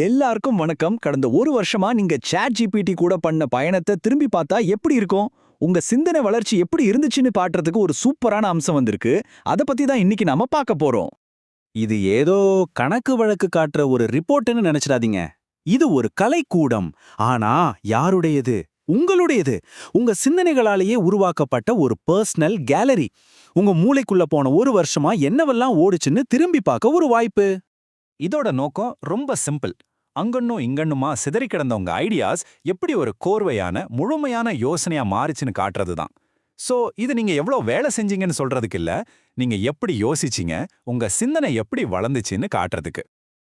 எல்லாருக்கும் வணக்கம். கடந்த ஒரு வருஷமா நீங்க சாட் ஜிபிடி கூட பண்ண பயணத்தை திரும்பி பார்த்தா எப்படி இருக்கும்? உங்க சிந்தனை வளர்ச்சி எப்படி இருந்துச்சுன்னு பாட்டுறதுக்கு ஒரு சூப்பரான அம்சம் வந்திருக்கு. அத பத்தி தான் இன்னைக்கு நாம பார்க்க போறோம். இது ஏதோ கணக்கு வழக்கு காட்டுற ஒரு ரிப்போர்ட்னு நினைச்சிடாதீங்க. இது ஒரு கலைக்கூடம். ஆனா யாருடையது? உங்களுடையது. உங்க சிந்தனைகளாலேயே உருவாக்கப்பட்ட ஒரு பர்சனல் கேலரி. உங்க மூளைக்குள்ள போன ஒரு வருஷமா என்னவெல்லாம் ஓடுச்சுன்னு திரும்பி பார்க்க ஒரு வாய்ப்பு. இதோட நோக்கம் ரொம்ப சிம்பிள். அங்கன்னும் இங்கன்னுமா சிதறி கிடந்த உங்க ஐடியாஸ் எப்படி ஒரு கோர்வையான முழுமையான யோசனையா மாறிச்சுன்னு காட்டுறது தான். சோ இது நீங்க எவ்வளவு வேலை செஞ்சீங்கன்னு சொல்றதுக்கு இல்ல, நீங்க எப்படி யோசிச்சீங்க, உங்க சிந்தனை எப்படி வளர்ந்துச்சுன்னு காட்டுறதுக்கு.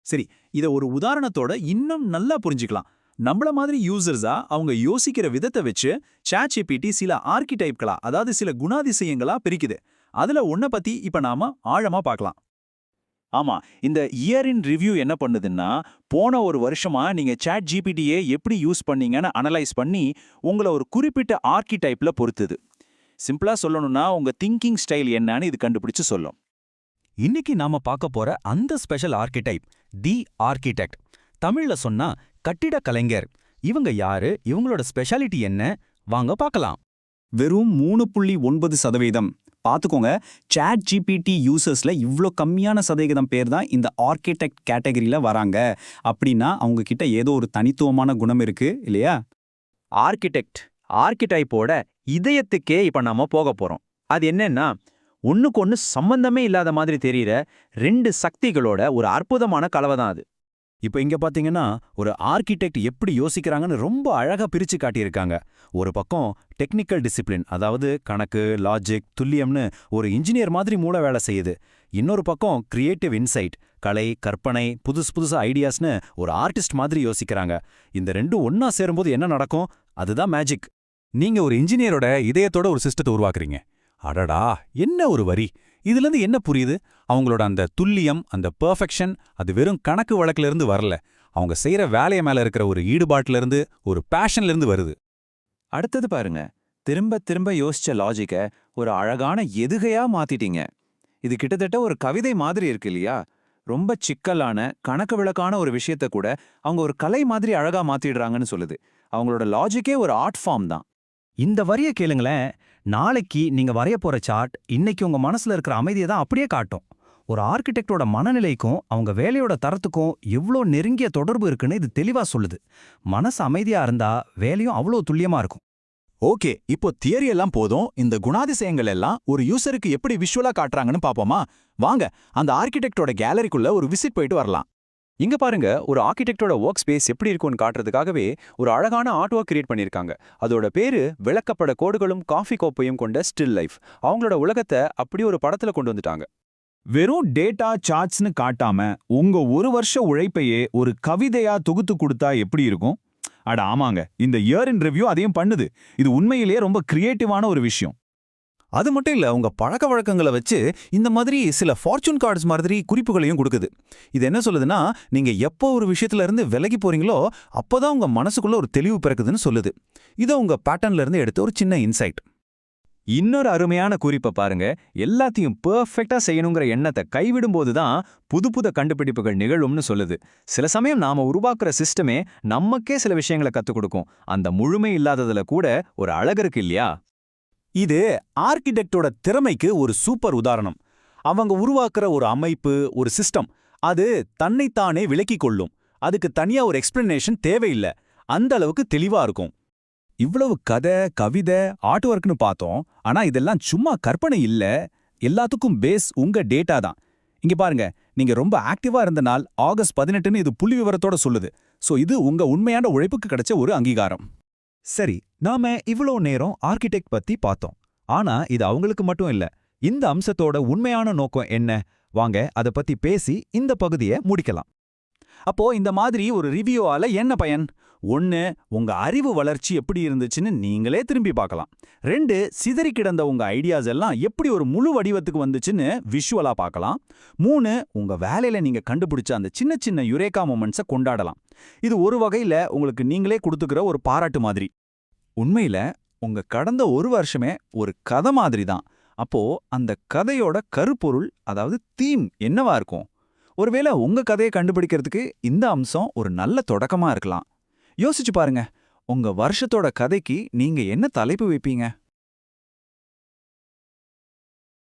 சரி, இத ஒரு உதாரணத்தோட இன்னும் நல்லா புரிஞ்சுக்கலாம். நம்மள மாதிரி யூசர்ஸா அவங்க யோசிக்கிற விதத்தை வச்சு சாட் ஜிபிடி சில ஆர்கிடைப்களா, அதாவது சில குணாதிசயங்களா பிரிக்குது. அதுல ஒன்ன பத்தி இப்ப நாம ஆழமா பார்க்கலாம். ஆமா, இந்த இயர் இன் ரிவ்யூ என்ன பண்ணுதுன்னா, போன ஒரு வருஷமா நீங்க சாட் ஜிபிடியை எப்படி யூஸ் பண்ணீங்கன்னு அனலைஸ் பண்ணி உங்களை ஒரு குறிப்பிட்ட ஆர்கிடைப்ல பொறுத்துது. சிம்பிளா சொல்லணும்னா உங்க திங்கிங் ஸ்டைல் என்னன்னு இது கண்டுபிடிச்சு சொல்லும். இன்னைக்கு நாம பார்க்க போற அந்த ஸ்பெஷல் ஆர்கிடைப் தி ஆர்கிடெக்ட். தமிழ்ல சொன்னா கட்டிட கலைஞர். இவங்க யாரு, இவங்களோட ஸ்பெஷாலிட்டி என்ன, வாங்க பார்க்கலாம். வெறும் 3.9%. பார்த்துக்கோங்க, சாட் ஜிபிடி யூசர்ஸ்ல இவ்ளோ கம்மியான சதவீதம் பேர் தான் இந்த ஆர்கிடெக்ட் கேட்டகரியில வராங்க. அப்படின்னா அவங்க கிட்ட ஏதோ ஒரு தனித்துவமான குணம் இருக்கு இல்லையா? ஆர்கிடைப்போட இதயத்துக்கே இப்ப நாம போக போறோம். அது என்னன்னா, ஒண்ணுக்கு ஒண்ணு சம்பந்தமே இல்லாத மாதிரி தெரியற ரெண்டு சக்திகளோட ஒரு அற்புதமான கலவை தான் அது. இப்போ இங்க பாத்தீங்கன்னா ஒரு ஆர்கிடெக்ட் எப்படி யோசிக்கிறாங்கன்னு ரொம்ப அழகா பிரிச்சு காட்டியிருக்காங்க. ஒரு பக்கம் டெக்னிக்கல் டிசிப்ளின், அதாவது கணக்கு, லாஜிக், துல்லியம்னு ஒரு இன்ஜினியர் மாதிரி மூளை வேலை செய்யுது. இன்னொரு பக்கம் கிரியேட்டிவ் இன்சைட், கலை, கற்பனை, புதுசு ஐடியாஸ்னு ஒரு ஆர்டிஸ்ட் மாதிரி யோசிக்கிறாங்க. இந்த ரெண்டும் ஒன்னா சேரும்போது என்ன நடக்கும்? அதுதான் மேஜிக். நீங்க ஒரு இன்ஜினியரோட இதயத்தோட ஒரு சிஸ்டத்தை உருவாக்குறீங்க. அடடா, என்ன ஒரு வரி! இதுலேருந்து என்ன புரியுது? அவங்களோட அந்த துல்லியம், அந்த பெர்ஃபெக்ஷன், அது வெறும் கணக்கு வழக்குல இருந்து வரல. அவங்க செய்யற வேலைய மேல இருக்கிற ஒரு ஈடுபாட்டுல இருந்து, ஒரு பேஷன்ல இருந்து வருது. அடுத்தது பாருங்க, திரும்ப திரும்ப யோசிச்ச லாஜிக்க ஒரு அழகான எதுகையா மாத்திட்டீங்க. இது கிட்டத்தட்ட ஒரு கவிதை மாதிரி இருக்கு இல்லையா? ரொம்ப சிக்கலான கணக்கு விளக்கான ஒரு விஷயத்த கூட அவங்க ஒரு கலை மாதிரி அழகா மாத்திடுறாங்கன்னு சொல்லுது. அவங்களோட லாஜிக்கே ஒரு ஆர்ட் ஃபார்ம் தான். இந்த வரிய கேளுங்களேன். நாளைக்கு நீங்க வரைய போற சார்ட் இன்னைக்கு உங்க மனசுல இருக்கிற அமைதியை தான் அப்படியே காட்டும். ஒரு ஆர்கிடெக்டோட மனநிலைக்கும் அவங்க வேலையோட தரத்துக்கும் எவ்வளோ நெருங்கிய தொடர்பு இருக்குன்னு இது தெளிவா சொல்லுது. மனசு அமைதியா இருந்தா வேலையும் அவ்வளோ துல்லியமா இருக்கும். ஓகே, இப்போ தியரி எல்லாம் போதும். இந்த குணாதிசயங்கள் எல்லாம் ஒரு யூசருக்கு எப்படி விஷுவலா காட்டுறாங்கன்னு பாப்போமா? வாங்க, அந்த ஆர்கிடெக்டோட கேலரிக்குள்ள ஒரு விசிட் போயிட்டு வரலாம். இங்க பாருங்க, ஒரு ஆர்கிடெக்டோட ஒர்க் ஸ்பேஸ் எப்படி இருக்கும்னு காட்டுறதுக்காகவே ஒரு அழகான ஆர்ட் ஒர்க் கிரியேட் பண்ணிருக்காங்க. அதோட பேரு விளக்கப்பட கோடுகளும் காஃபி கோப்பையும் கொண்ட ஸ்டில் லைஃப். அவங்களோட உலகத்தை அப்படி ஒரு படத்துல கொண்டு வந்துட்டாங்க. வெறும் டேட்டா சார்ட்ஸ்னு காட்டாம உங்க ஒரு வருஷ உழைப்பையே ஒரு கவிதையா தொகுத்து கொடுத்தா எப்படி இருக்கும்? அட ஆமாங்க, இந்த இயர் இன் ரிவ்யூ அதையும் பண்ணுது. இது உண்மையிலேயே ரொம்ப கிரியேட்டிவான ஒரு விஷயம். அது மட்டும் இல்ல, உங்க பழக்க வழக்கங்களை வச்சு இந்த மாதிரி சில ஃபார்ச்சூன் கார்ட்ஸ் மாதிரி குறிப்புகளையும் கொடுக்குது. இது என்ன சொல்லுதுன்னா, நீங்க எப்போ ஒரு விஷயத்துல இருந்து விலகி போறீங்களோ அப்போதான் உங்க மனசுக்குள்ள ஒரு தெளிவு பிறக்குதுன்னு சொல்லுது. இதை உங்க பேட்டர்ன்ல இருந்து எடுத்த ஒரு சின்ன இன்சைட். இன்னொரு அருமையான குறிப்பை பாருங்க, எல்லாத்தையும் பெர்ஃபெக்ட்டா செய்யணுங்கிற எண்ணத்தை கைவிடும்போது தான் புது கண்டுபிடிப்புகள் நிகழும்னு சொல்லுது. சில சமயம் நாம உருவாக்குற சிஸ்டமே நமக்கே சில விஷயங்களை கத்துக் கொடுக்கும். அந்த முழுமை இல்லாததுல கூட ஒரு அழகு இருக்கு இல்லையா? இது ஆர்கிடெக்டோட திறமைக்கு ஒரு சூப்பர் உதாரணம். அவங்க உருவாக்குற ஒரு அமைப்பு, ஒரு சிஸ்டம், அது தன்னைத்தானே விளக்கிக் கொள்ளும். அதுக்கு தனியா ஒரு எக்ஸ்பிளனேஷன் தேவையில்லை. அந்த அளவுக்கு தெளிவா இருக்கும். இவ்வளவு கதை, கவிதை, ஆர்ட் ஒர்க்னு பார்த்தோம். ஆனா இதெல்லாம் சும்மா கற்பனை இல்ல. எல்லாத்துக்கும் பேஸ் உங்க டேட்டா தான். இங்க பாருங்க, நீங்க ரொம்ப ஆக்டிவா இருந்த நாள் ஆகஸ்ட் 18ன்னு இது புள்ளி விவரத்தோட சொல்லுது. சோ இது உங்க உண்மையான உழைப்புக்கு கிடைச்ச ஒரு அங்கீகாரம். சரி, நாம இவ்ளோ நேரம் ஆர்கிடெக்ட் பத்தி பார்த்தோம். ஆனா இது அவங்களுக்கு மட்டும் இல்ல. இந்த அம்சத்தோட உண்மையான நோக்கம் என்ன? வாங்க அத பத்தி பேசி இந்த பகுதியை முடிக்கலாம். அப்போ இந்த மாதிரி ஒரு ரிவ்யூவால என்ன பயன்? 1, உங்க அறிவு வளர்ச்சி எப்படி இருந்துச்சுன்னு நீங்களே திரும்பி பார்க்கலாம். 2, சிதறி கிடந்த உங்க ஐடியாஸ் எல்லாம் எப்படி ஒரு முழு வடிவத்துக்கு வந்துச்சுன்னு விஷுவலா பார்க்கலாம். 3, உங்க வேலையில நீங்க கண்டுபிடிச்ச அந்த சின்ன சின்ன யுரேகா மொமெண்ட்ஸை கொண்டாடலாம். இது ஒரு வகையில உங்களுக்கு நீங்களே கொடுத்துக்கிற ஒரு பாராட்டு மாதிரி. உண்மையில உங்க கடந்த ஒரு வருஷமே ஒரு கதை மாதிரி தான். அப்போ அந்த கதையோட கருப்பொருள், அதாவது தீம் என்னவா இருக்கும்? ஒருவேளை உங்க கதையை கண்டுபிடிக்கிறதுக்கு இந்த அம்சம் ஒரு நல்ல தொடக்கமா இருக்கலாம். யோசிச்சு பாருங்க, உங்க வருஷத்தோட கதைக்கு நீங்க என்ன தலைப்பு வைப்பீங்க?